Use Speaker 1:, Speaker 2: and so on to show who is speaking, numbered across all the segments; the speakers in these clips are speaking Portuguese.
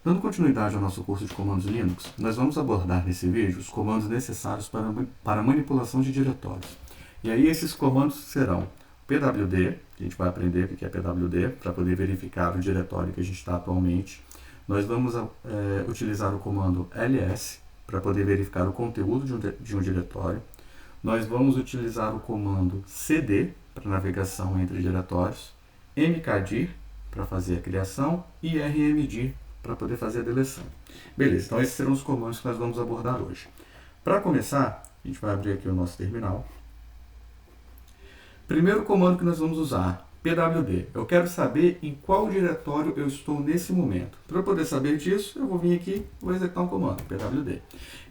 Speaker 1: Dando continuidade ao nosso curso de comandos Linux, nós vamos abordar nesse vídeo os comandos necessários para manipulação de diretórios. E aí esses comandos serão pwd, que a gente vai aprender o que é pwd, para poder verificar o diretório que a gente está atualmente. Nós vamos utilizar o comando ls, para poder verificar o conteúdo de um diretório. Nós vamos utilizar o comando cd, para navegação entre diretórios, mkdir, para fazer a criação, e rmdir, para poder fazer a deleção. Beleza, então esses serão os comandos que nós vamos abordar hoje. Para começar, a gente vai abrir aqui o nosso terminal. Primeiro comando que nós vamos usar, pwd. Eu quero saber em qual diretório eu estou nesse momento. Para eu poder saber disso, eu vou vir aqui e vou executar um comando, pwd.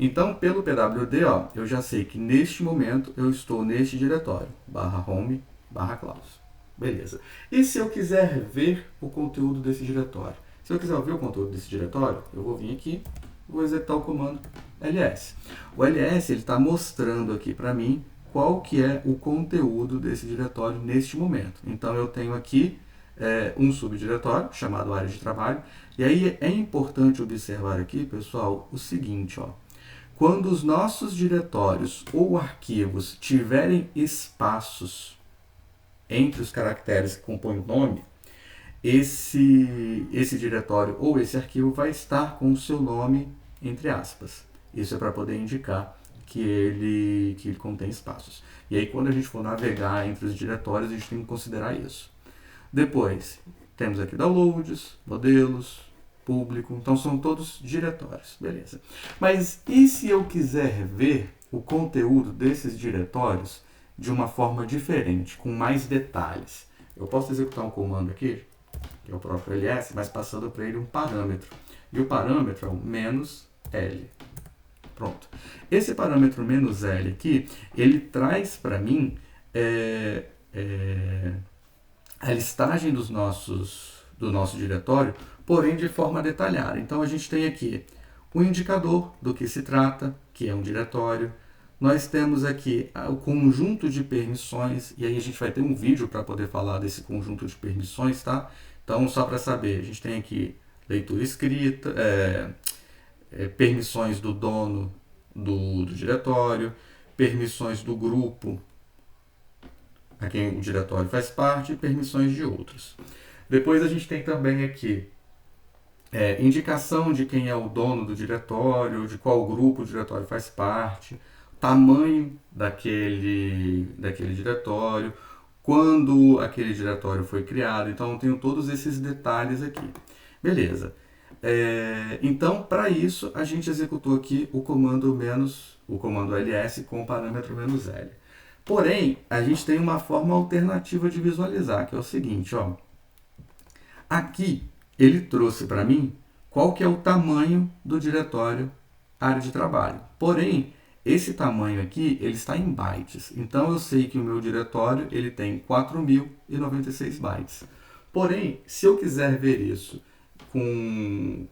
Speaker 1: Então, pelo pwd, eu já sei que neste momento eu estou neste diretório, /home, /claus. Beleza. E se eu quiser ver o conteúdo desse diretório? Se eu quiser ver o conteúdo desse diretório, eu vou vir aqui e vou executar o comando ls. O ls está mostrando aqui para mim qual que é o conteúdo desse diretório neste momento. Então, eu tenho aqui um subdiretório chamado área de trabalho. E aí é importante observar aqui, pessoal, o seguinte, ó. Quando os nossos diretórios ou arquivos tiverem espaços entre os caracteres que compõem o nome, esse diretório ou esse arquivo vai estar com o seu nome entre aspas. Isso é para poder indicar que ele contém espaços. E aí, quando a gente for navegar entre os diretórios, a gente tem que considerar isso. Depois, temos aqui downloads, modelos, público. Então, são todos diretórios. Beleza. Mas e se eu quiser ver o conteúdo desses diretórios de uma forma diferente, com mais detalhes? Eu posso executar um comando aqui, que é o próprio ls, mas passando para ele um parâmetro. E o parâmetro é o "-l". Pronto. Esse parâmetro "-l" aqui, ele traz para mim a listagem do nosso diretório, porém de forma detalhada. Então, a gente tem aqui o indicador do que se trata, que é um diretório. Nós temos aqui o conjunto de permissões, e aí a gente vai ter um vídeo para poder falar desse conjunto de permissões, tá? Então, só para saber, a gente tem aqui leitura escrita, permissões do dono do diretório, permissões do grupo a quem o diretório faz parte e permissões de outros. Depois a gente tem também aqui indicação de quem é o dono do diretório, de qual grupo o diretório faz parte, tamanho daquele diretório, quando aquele diretório foi criado. Então, eu tenho todos esses detalhes aqui. Beleza. Então, para isso, a gente executou aqui o comando ls com o parâmetro "-l". Porém, a gente tem uma forma alternativa de visualizar, que é o seguinte, ó. Aqui, ele trouxe para mim qual que é o tamanho do diretório área de trabalho. Porém, esse tamanho aqui, ele está em bytes. Então, eu sei que o meu diretório ele tem 4.096 bytes. Porém, se eu quiser ver isso com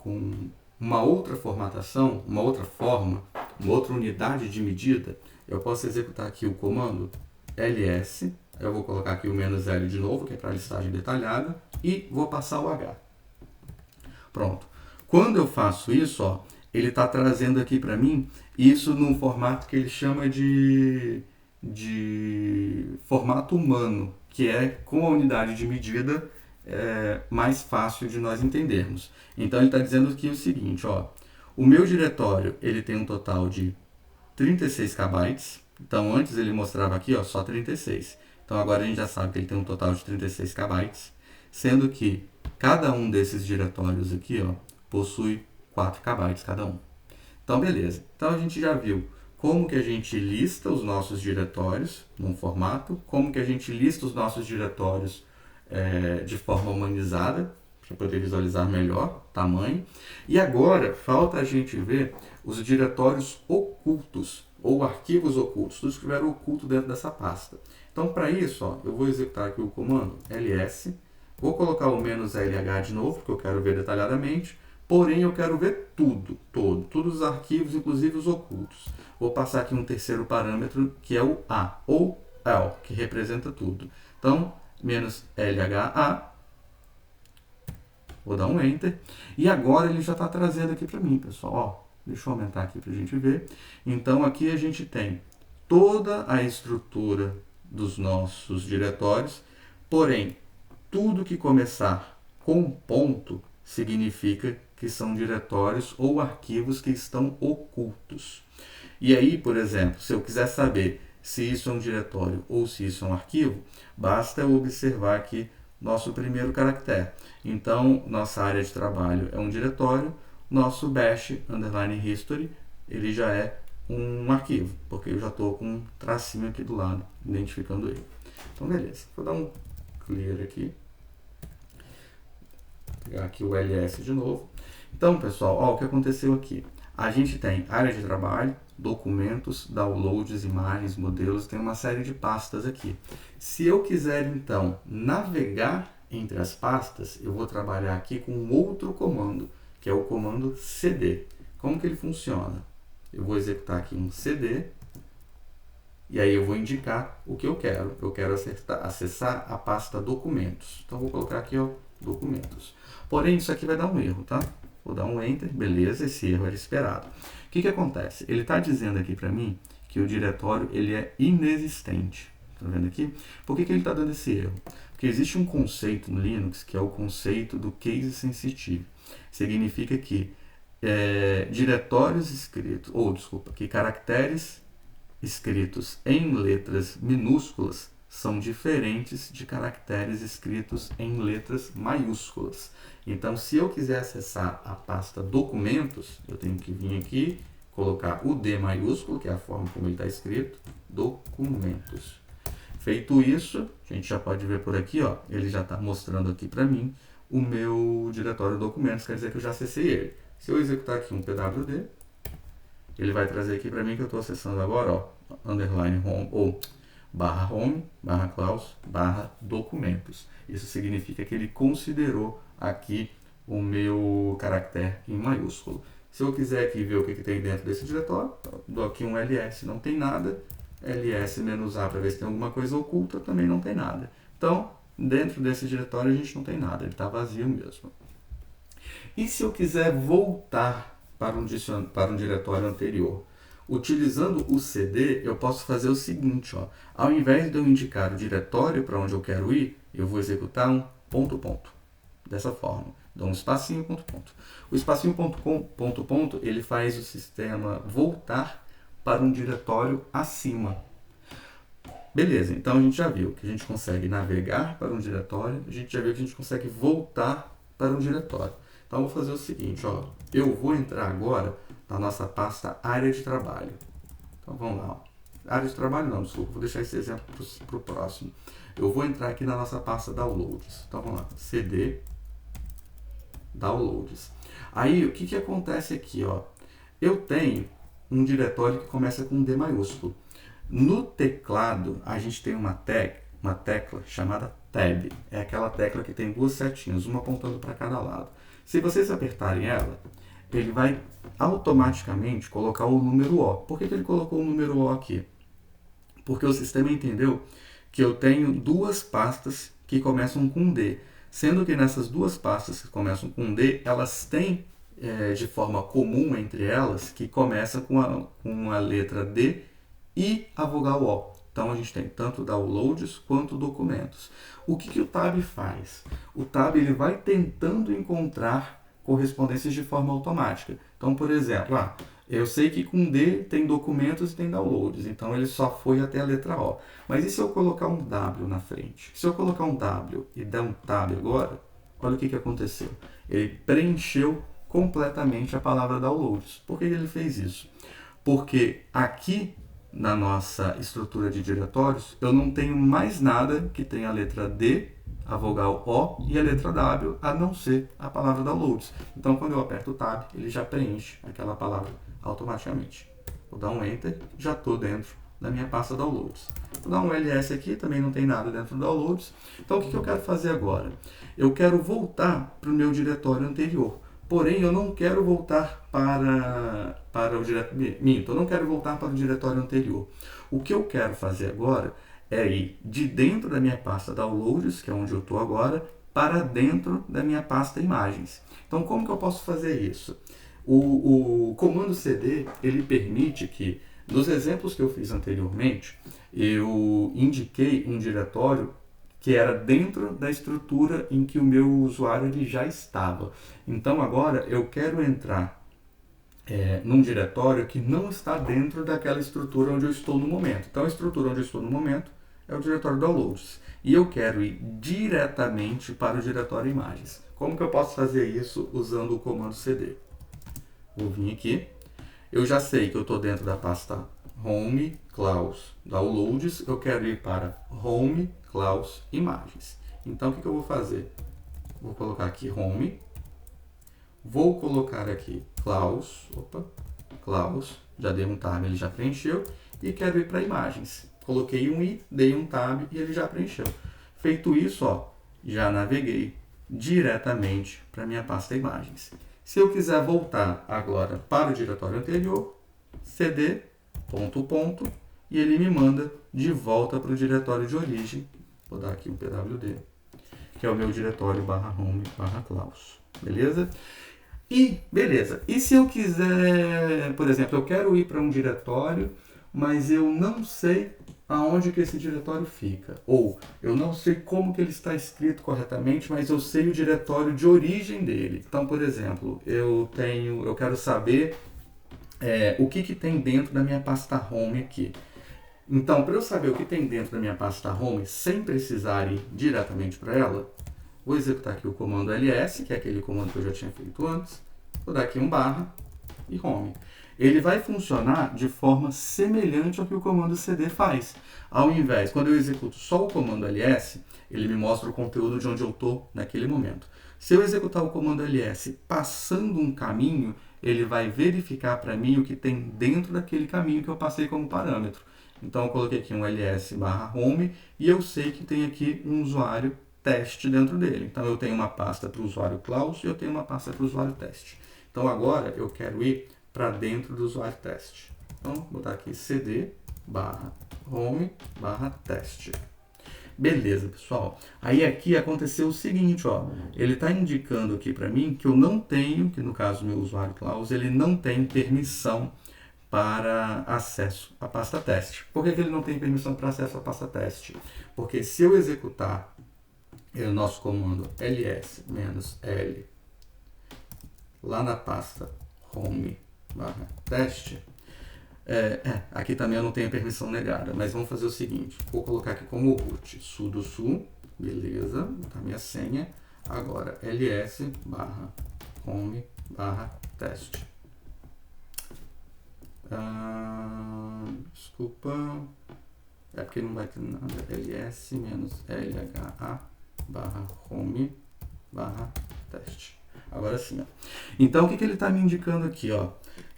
Speaker 1: uma outra formatação, uma outra forma, uma outra unidade de medida, eu posso executar aqui o comando ls, eu vou colocar aqui o "-l" de novo, que é para a listagem detalhada, e vou passar o h. Pronto. Quando eu faço isso, ó, ele está trazendo aqui para mim isso num formato que ele chama de formato humano, que é com a unidade de medida mais fácil de nós entendermos. Então, ele está dizendo aqui o seguinte, ó, o meu diretório ele tem um total de 36 KB. Então, antes ele mostrava aqui, ó, só 36. Então, agora a gente já sabe que ele tem um total de 36 KB, sendo que cada um desses diretórios aqui, ó, possui 4 KB cada um. Então, beleza. Então, a gente já viu como que a gente lista os nossos diretórios num formato, como que a gente lista os nossos diretórios de forma humanizada, para poder visualizar melhor o tamanho. E agora, falta a gente ver os diretórios ocultos, ou arquivos ocultos, tudo que estiver oculto dentro dessa pasta. Então, para isso, ó, eu vou executar aqui o comando ls, vou colocar o "-lh" de novo, porque eu quero ver detalhadamente, porém eu quero ver todos os arquivos, inclusive os ocultos. Vou passar aqui um terceiro parâmetro, que é o a, ou l, que representa tudo. Então, -lha, Vou dar um Enter. E agora ele já está trazendo aqui para mim, pessoal. Ó, deixa eu aumentar aqui para a gente ver. Então aqui a gente tem toda a estrutura dos nossos diretórios, porém, tudo que começar com ponto significa que são diretórios ou arquivos que estão ocultos. E aí, por exemplo, se eu quiser saber se isso é um diretório ou se isso é um arquivo, basta eu observar aqui nosso primeiro caractere. Então, nossa área de trabalho é um diretório, nosso bash underline history, ele já é um arquivo, porque eu já estou com um tracinho aqui do lado, identificando ele. Então, beleza. Vou dar um clear aqui. Vou pegar aqui o ls de novo. Então, pessoal, ó, o que aconteceu aqui? A gente tem área de trabalho, documentos, downloads, imagens, modelos, tem uma série de pastas aqui. Se eu quiser, então, navegar entre as pastas, eu vou trabalhar aqui com outro comando, que é o comando cd. Como que ele funciona? Eu vou executar aqui um cd, e aí eu vou indicar o que eu quero. Eu quero acessar a pasta documentos. Então, vou colocar aqui, ó, documentos. Porém, isso aqui vai dar um erro, tá? Vou dar um Enter, beleza, esse erro era esperado. O que acontece? Ele está dizendo aqui para mim que o diretório ele é inexistente. Tá vendo aqui? Por que ele está dando esse erro? Porque existe um conceito no Linux que é o conceito do case sensitive. Significa que diretórios escritos, que caracteres escritos em letras minúsculas são diferentes de caracteres escritos em letras maiúsculas. Então, se eu quiser acessar a pasta documentos, eu tenho que vir aqui, colocar o D maiúsculo, que é a forma como ele está escrito, documentos. Feito isso, a gente já pode ver por aqui, ó, ele já está mostrando aqui para mim o meu diretório documentos, quer dizer que eu já acessei ele. Se eu executar aqui um pwd, ele vai trazer aqui para mim que eu estou acessando agora, ó, underline home, ou barra home, barra claus, barra documentos. Isso significa que ele considerou aqui o meu caractere em maiúsculo. Se eu quiser aqui ver o que tem dentro desse diretório, dou aqui um ls, não tem nada, ls-a para ver se tem alguma coisa oculta, também não tem nada. Então, dentro desse diretório a gente não tem nada, ele está vazio mesmo. E se eu quiser voltar para um diretório anterior? Utilizando o cd, eu posso fazer o seguinte, ó, ao invés de eu indicar o diretório para onde eu quero ir, eu vou executar um ponto, ponto. Dessa forma, dou um espacinho, ponto, ponto. O espacinho, ponto, ponto, ele faz o sistema voltar para um diretório acima. Beleza, então a gente já viu que a gente consegue navegar para um diretório, a gente já viu que a gente consegue voltar para um diretório. Então, eu vou fazer o seguinte, ó, eu vou entrar agora na nossa pasta área de trabalho. Então, vamos lá. Ó. Área de trabalho não, desculpa, vou deixar esse exemplo para o próximo. Eu vou entrar aqui na nossa pasta downloads. Então, vamos lá, cd downloads. Aí, o que acontece aqui, ó? Eu tenho um diretório que começa com um D maiúsculo. No teclado, a gente tem uma tecla chamada Tab. É aquela tecla que tem duas setinhas, uma apontando para cada lado. Se vocês apertarem ela, ele vai automaticamente colocar o número O. Por que ele colocou o número O aqui? Porque o sistema entendeu que eu tenho duas pastas que começam com D. Sendo que nessas duas pastas que começam com D, elas têm de forma comum entre elas, que começa com a letra D e a vogal O. Então, a gente tem tanto downloads quanto documentos. O que o Tab faz? O Tab ele vai tentando encontrar correspondências de forma automática. Então, por exemplo, eu sei que com D tem documentos e tem downloads, então ele só foi até a letra O. Mas e se eu colocar um W na frente? Se eu colocar um W e der um Tab agora, olha o que aconteceu. Ele preencheu completamente a palavra downloads. Por que ele fez isso? Porque aqui na nossa estrutura de diretórios, eu não tenho mais nada que tenha a letra D, a vogal O e a letra W, a não ser a palavra downloads. Então, quando eu aperto o Tab, ele já preenche aquela palavra automaticamente. Vou dar um Enter, já estou dentro da minha pasta downloads. Vou dar um ls aqui, também não tem nada dentro do downloads. Então, o que eu quero fazer agora? Eu quero voltar para o meu diretório anterior. Porém, eu não quero voltar para o diretório. Eu não quero voltar para o diretório anterior. O que eu quero fazer agora é ir de dentro da minha pasta downloads, que é onde eu estou agora, para dentro da minha pasta imagens. Então, como que eu posso fazer isso? O comando cd, ele permite que, nos exemplos que eu fiz anteriormente, eu indiquei um diretório que era dentro da estrutura em que o meu usuário ele já estava. Então, agora eu quero entrar num diretório que não está dentro daquela estrutura onde eu estou no momento. Então, a estrutura onde eu estou no momento é o diretório downloads. E eu quero ir diretamente para o diretório imagens. Como que eu posso fazer isso usando o comando cd? Vou vir aqui. Eu já sei que eu estou dentro da pasta Home, Claus, Downloads. Eu quero ir para Home, Claus, Imagens. Então, o que eu vou fazer? Vou colocar aqui Home. Vou colocar aqui Claus. Claus. Já dei um tab, ele já preencheu. E quero ir para Imagens. Coloquei um i, dei um tab e ele já preencheu. Feito isso, ó, já naveguei diretamente para minha pasta Imagens. Se eu quiser voltar agora para o diretório anterior, cd, e ele me manda de volta para o diretório de origem. Vou dar aqui um pwd, que é o meu diretório /home/claus. Beleza? Beleza. E se eu quiser, por exemplo, eu quero ir para um diretório, mas eu não sei aonde que esse diretório fica. Ou eu não sei como que ele está escrito corretamente, mas eu sei o diretório de origem dele. Então, por exemplo, eu quero saber o que tem dentro da minha pasta home aqui. Então, para eu saber o que tem dentro da minha pasta home, sem precisar ir diretamente para ela, vou executar aqui o comando ls, que é aquele comando que eu já tinha feito antes. Vou dar aqui um barra e home. Ele vai funcionar de forma semelhante ao que o comando cd faz. Ao invés, quando eu executo só o comando ls, ele me mostra o conteúdo de onde eu estou naquele momento. Se eu executar o comando ls passando um caminho, ele vai verificar para mim o que tem dentro daquele caminho que eu passei como parâmetro. Então, eu coloquei aqui um ls/home e eu sei que tem aqui um usuário teste dentro dele. Então, eu tenho uma pasta para o usuário Claus e eu tenho uma pasta para o usuário teste. Então, agora eu quero ir para dentro do usuário teste. Então, vou botar aqui cd/home/teste. Beleza, pessoal. Aí aqui aconteceu o seguinte, ó. Ele está indicando aqui para mim que eu não tenho, que no caso meu usuário Claus, ele não tem permissão para acesso à pasta teste. Por que ele não tem permissão para acesso à pasta teste? Porque se eu executar o nosso comando ls-l lá na pasta home/teste, aqui também eu não tenho permissão negada, mas vamos fazer o seguinte, vou colocar aqui como root sudo su, beleza, tá minha senha, agora ls/home/teste. Desculpa, é porque não vai ter nada, ls-lha/home/teste. Agora sim, ó. Então, o que ele está me indicando aqui, ó?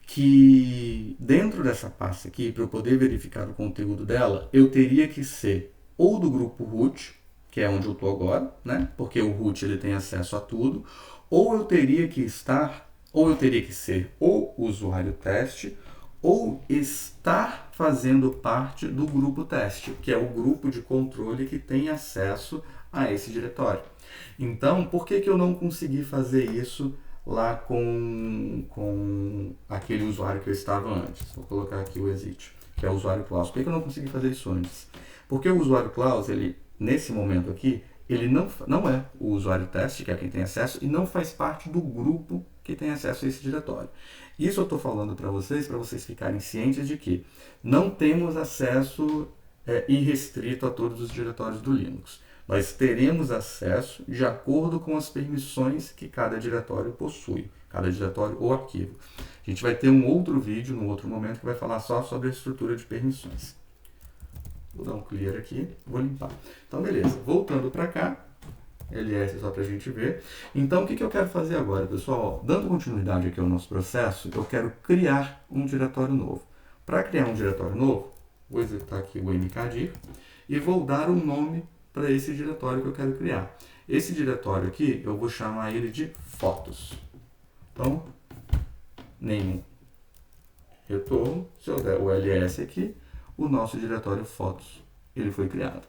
Speaker 1: Que dentro dessa pasta aqui, para eu poder verificar o conteúdo dela, eu teria que ser ou do grupo root, que é onde eu estou agora, né? Porque o root ele tem acesso a tudo, ou eu teria que ser o usuário teste, ou estar fazendo parte do grupo teste, que é o grupo de controle que tem acesso a esse diretório. Então, por que eu não consegui fazer isso lá com aquele usuário que eu estava antes? Vou colocar aqui o exit, que é o usuário Claus. Por que eu não consegui fazer isso antes? Porque o usuário Claus, ele, nesse momento aqui, ele não é o usuário teste, que é quem tem acesso, e não faz parte do grupo que tem acesso a esse diretório. Isso eu estou falando para vocês ficarem cientes de que não temos acesso irrestrito a todos os diretórios do Linux. Nós teremos acesso de acordo com as permissões que cada diretório possui, cada diretório ou arquivo. A gente vai ter um outro vídeo, num outro momento, que vai falar só sobre a estrutura de permissões. Vou dar um clear aqui, vou limpar. Então, beleza. Voltando para cá, ls só para a gente ver. Então, o que eu quero fazer agora, pessoal? Dando continuidade aqui ao nosso processo, eu quero criar um diretório novo. Para criar um diretório novo, vou executar aqui o mkdir e vou dar um nome para esse diretório que eu quero criar. Esse diretório aqui, eu vou chamar ele de fotos. Então, nenhum retorno. Se eu der o ls aqui, o nosso diretório fotos, ele foi criado.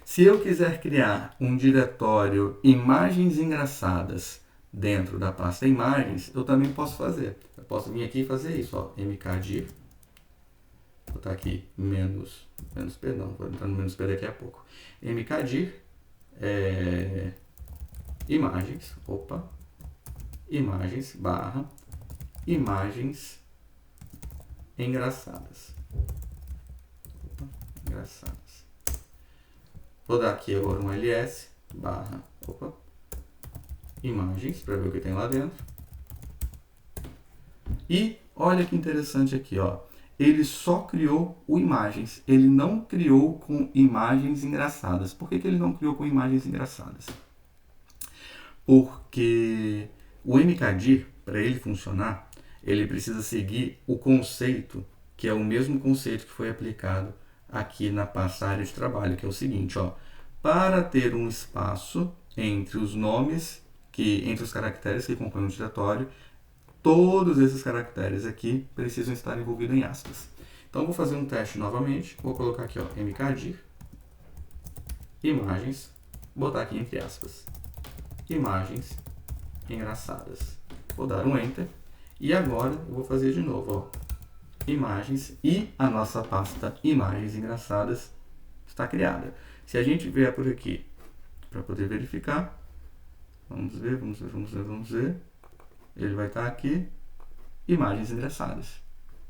Speaker 1: Se eu quiser criar um diretório imagens engraçadas dentro da pasta imagens, eu também posso fazer. Eu posso vir aqui e fazer isso, ó, mkdir, vou botar aqui menos P, não, vou entrar no menos P daqui a pouco. Mkdir, imagens, imagens, barra, imagens engraçadas. Engraçadas. Vou dar aqui agora um ls, barra, imagens, para ver o que tem lá dentro. E olha que interessante aqui, ó. Ele só criou o imagens, ele não criou com imagens engraçadas. Por que ele não criou com imagens engraçadas? Porque o mkdir, para ele funcionar, ele precisa seguir o conceito, que é o mesmo conceito que foi aplicado aqui na pasta área de trabalho, que é o seguinte, ó. Para ter um espaço entre os nomes, entre os caracteres que compõem o diretório, todos esses caracteres aqui precisam estar envolvidos em aspas. Então, vou fazer um teste novamente. Vou colocar aqui, ó, mkdir, imagens, botar aqui entre aspas, imagens engraçadas. Vou dar um Enter. E agora, eu vou fazer de novo, ó, imagens, e a nossa pasta imagens engraçadas está criada. Se a gente vier por aqui, para poder verificar, vamos ver. Ele vai estar aqui, imagens engraçadas.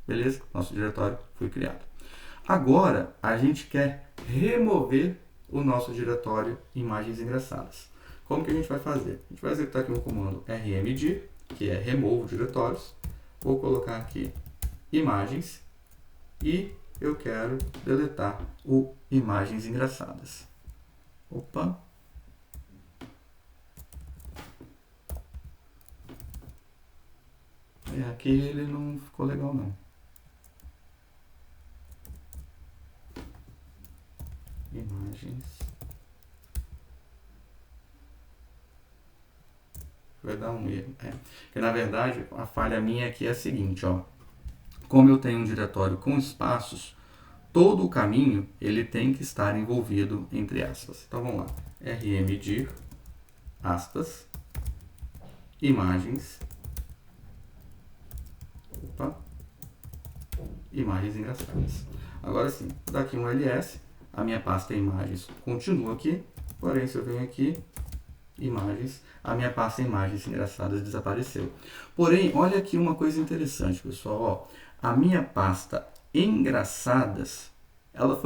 Speaker 1: Beleza? Nosso diretório foi criado. Agora, a gente quer remover o nosso diretório imagens engraçadas. Como que a gente vai fazer? A gente vai executar aqui um comando rmdir, que é remove diretórios. Vou colocar aqui imagens e eu quero deletar o imagens engraçadas. Aqui ele não ficou legal não. Imagens. Vai dar um erro. Porque na verdade a falha minha aqui é a seguinte, ó. Como eu tenho um diretório com espaços, todo o caminho ele tem que estar envolvido entre aspas. Então vamos lá. rmdir, aspas, imagens. Imagens engraçadas. Agora sim, vou dar aqui um ls. A minha pasta imagens continua aqui. Porém, se eu venho aqui, imagens, a minha pasta imagens engraçadas desapareceu. Porém, olha aqui uma coisa interessante, pessoal. Ó, a minha pasta engraçadas, ela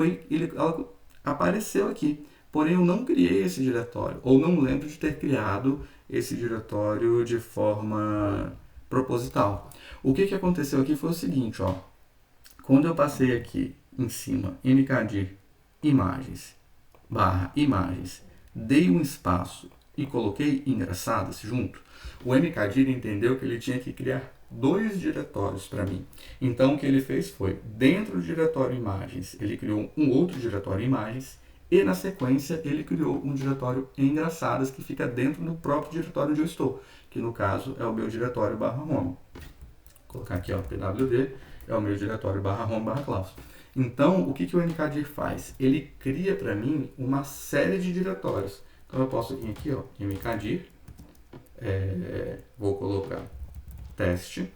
Speaker 1: apareceu aqui. Porém, eu não criei esse diretório, ou não lembro de ter criado esse diretório de forma proposital. O que aconteceu aqui foi o seguinte, ó. Quando eu passei aqui em cima, mkdir imagens, barra imagens, dei um espaço e coloquei engraçadas junto, o mkdir entendeu que ele tinha que criar dois diretórios para mim. Então, o que ele fez foi, dentro do diretório imagens, ele criou um outro diretório imagens, e na sequência ele criou um diretório engraçadas que fica dentro do próprio diretório onde eu estou, que no caso é o meu diretório barra home. Vou colocar aqui, ó, pwd, é o meu diretório barra home barra claus. Então, o que o mkdir faz? Ele cria para mim uma série de diretórios. Então, eu posso vir aqui, ó, mkdir, vou colocar teste,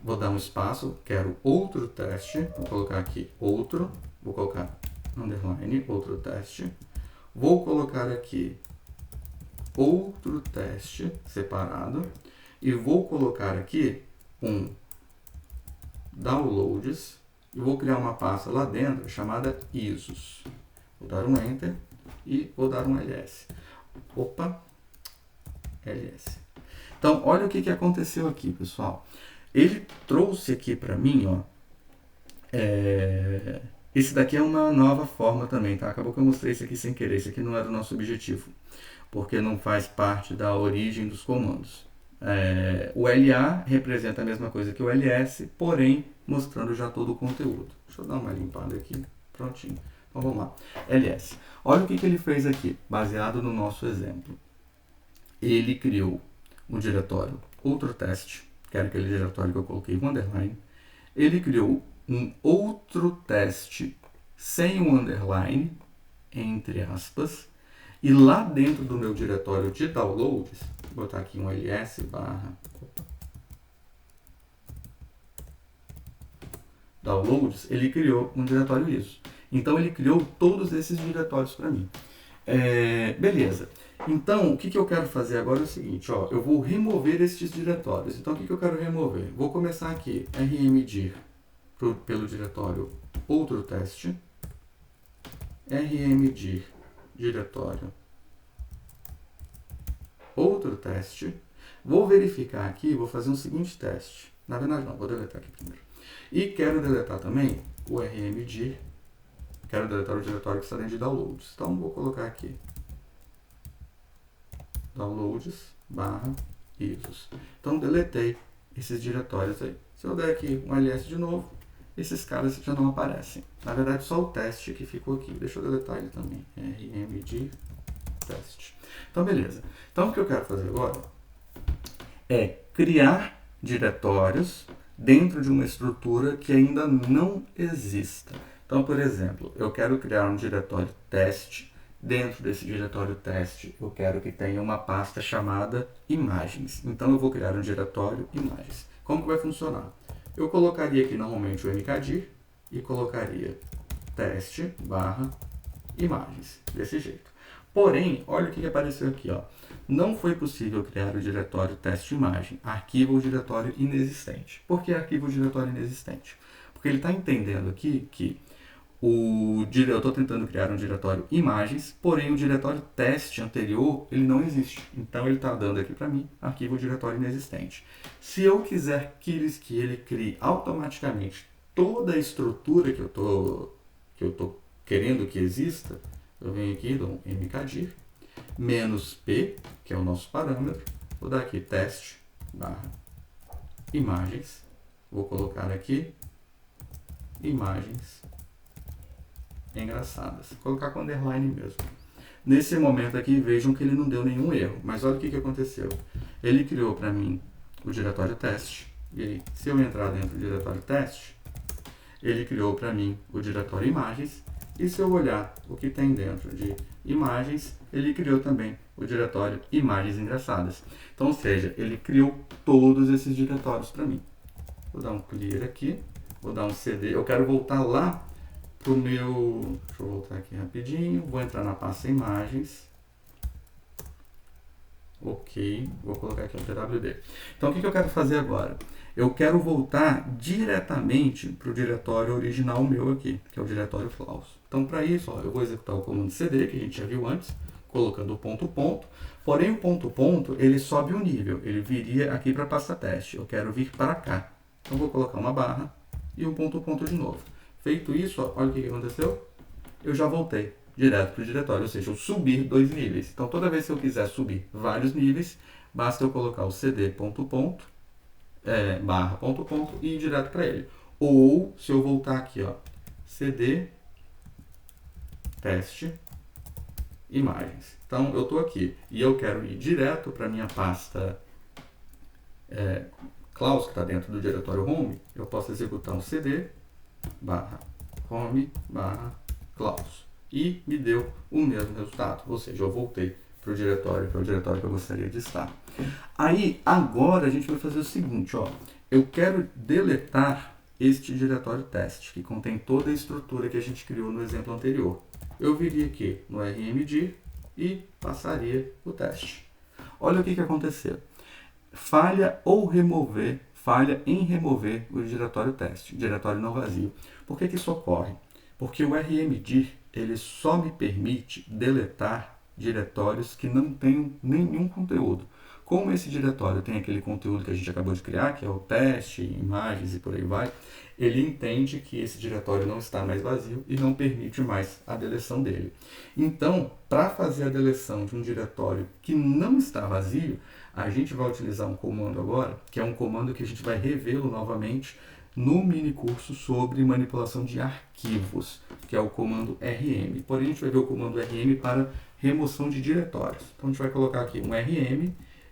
Speaker 1: vou dar um espaço, quero outro teste, vou colocar aqui outro, vou colocar underline, outro teste, vou colocar aqui outro teste separado e vou colocar aqui um downloads e vou criar uma pasta lá dentro chamada isos. Vou dar um enter e vou dar um ls. ls. Então, olha o que aconteceu aqui, pessoal. Ele trouxe aqui para mim, ó, esse daqui é uma nova forma também, tá? Acabou que eu mostrei esse aqui sem querer, esse aqui não era o nosso objetivo, porque não faz parte da origem dos comandos. O LA representa a mesma coisa que o LS, porém mostrando já todo o conteúdo. Deixa eu dar uma limpada aqui, prontinho. Então vamos lá, LS. Olha o que ele fez aqui, baseado no nosso exemplo. Ele criou um diretório outro teste, que era aquele diretório que eu coloquei com underline. Ele criou um outro teste sem o underline, entre aspas, e lá dentro do meu diretório de downloads, vou botar aqui um ls barra downloads, ele criou um diretório ISO. Então ele criou todos esses diretórios para mim. Beleza. Então, o que eu quero fazer agora é o seguinte, ó, eu vou remover estes diretórios. Então, o que eu quero remover? Vou começar aqui, rmdir pelo diretório outro teste, rmdir diretório outro teste. Vou verificar aqui, vou fazer um seguinte teste. Na verdade, não, vou deletar aqui primeiro. E quero deletar também o rmdir, quero deletar o diretório que está dentro de downloads. Então, vou colocar aqui downloads barra isos. Então, deletei esses diretórios aí. Se eu der aqui um ls de novo, esses caras já não aparecem. Na verdade, só o teste que ficou aqui. Deixa eu deletar ele também. rmdir teste. Então, beleza. Então, o que eu quero fazer agora é criar diretórios dentro de uma estrutura que ainda não exista. Então, por exemplo, eu quero criar um diretório teste. Dentro desse diretório teste, eu quero que tenha uma pasta chamada imagens. Então, eu vou criar um diretório imagens. Como que vai funcionar? Eu colocaria aqui normalmente o mkdir e colocaria teste barra imagens, desse jeito. Porém, olha o que apareceu aqui, ó. Não foi possível criar o diretório teste imagem, arquivo ou diretório inexistente. Por que arquivo ou diretório inexistente? Porque ele está entendendo aqui que eu estou tentando criar um diretório imagens, porém o diretório teste anterior ele não existe. Então ele está dando aqui para mim arquivo ou diretório inexistente. Se eu quiser que ele crie automaticamente toda a estrutura que eu tô querendo que exista, eu venho aqui, dou um mkdir, menos p, que é o nosso parâmetro, vou dar aqui teste barra imagens, vou colocar aqui imagens engraçadas, vou colocar com underline mesmo. Nesse momento aqui, vejam que ele não deu nenhum erro, mas olha o que aconteceu. Ele criou para mim o diretório teste, e aí, se eu entrar dentro do diretório teste, ele criou para mim o diretório imagens, e se eu olhar o que tem dentro de imagens, ele criou também o diretório imagens engraçadas. Então, ou seja, ele criou todos esses diretórios para mim. Vou dar um clear aqui, vou dar um cd, eu quero voltar lá pro meu, deixa eu voltar aqui rapidinho, vou entrar na pasta imagens, ok, vou colocar aqui o pwd. Então, o que eu quero fazer agora? Eu quero voltar diretamente para o diretório original meu aqui, que é o diretório Klaus. Então, para isso, ó, eu vou executar o comando cd, que a gente já viu antes, colocando o ponto, ponto. Porém, o ponto, ponto, ele sobe um nível. Ele viria aqui para a pasta teste. Eu quero vir para cá. Então, vou colocar uma barra e um ponto, ponto de novo. Feito isso, ó, olha o que aconteceu. Eu já voltei direto para o diretório, ou seja, eu subi 2 níveis. Então, toda vez que eu quiser subir vários níveis, basta eu colocar o cd ponto, ponto, barra ponto, ponto e ir direto para ele. Ou, se eu voltar aqui, ó, cd teste imagens. Então, eu estou aqui e eu quero ir direto para a minha pasta Klaus, que está dentro do diretório home. Eu posso executar um cd barra home barra Klaus e me deu o mesmo resultado, ou seja, eu voltei para o diretório, que é o diretório que eu gostaria de estar. Aí, agora a gente vai fazer o seguinte, ó, eu quero deletar este diretório teste, que contém toda a estrutura que a gente criou no exemplo anterior. Eu viria aqui no rmdir e passaria o teste. Olha o que aconteceu. Falha em remover o diretório teste, diretório não vazio. Por que isso ocorre? Porque o rmdir ele só me permite deletar diretórios que não tenham nenhum conteúdo. Como esse diretório tem aquele conteúdo que a gente acabou de criar, que é o teste, imagens e por aí vai, ele entende que esse diretório não está mais vazio e não permite mais a deleção dele. Então, para fazer a deleção de um diretório que não está vazio, a gente vai utilizar um comando agora, que é um comando que a gente vai revê-lo novamente no mini curso sobre manipulação de arquivos, que é o comando rm. Porém, a gente vai ver o comando rm para remoção de diretórios. Então, a gente vai colocar aqui um rm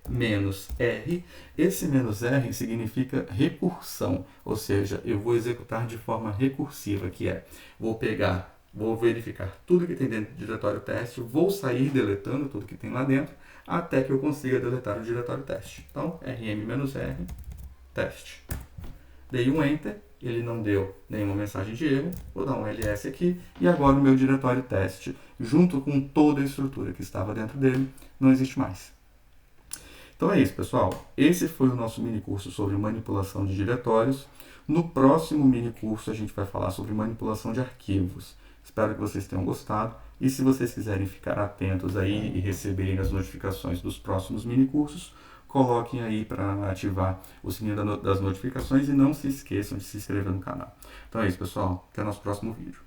Speaker 1: menos R. Esse menos R significa recursão, ou seja, eu vou executar de forma recursiva, que é, vou pegar vou verificar tudo que tem dentro do diretório teste, vou sair deletando tudo que tem lá dentro, até que eu consiga deletar o diretório teste. Então, rm-r, teste. Dei um Enter, ele não deu nenhuma mensagem de erro, vou dar um ls aqui, e agora o meu diretório teste, junto com toda a estrutura que estava dentro dele, não existe mais. Então é isso, pessoal. Esse foi o nosso mini curso sobre manipulação de diretórios. No próximo mini curso a gente vai falar sobre manipulação de arquivos. Espero que vocês tenham gostado. E se vocês quiserem ficar atentos aí e receberem as notificações dos próximos mini cursos, coloquem aí para ativar o sininho das notificações e não se esqueçam de se inscrever no canal. Então é isso, pessoal. Até o nosso próximo vídeo.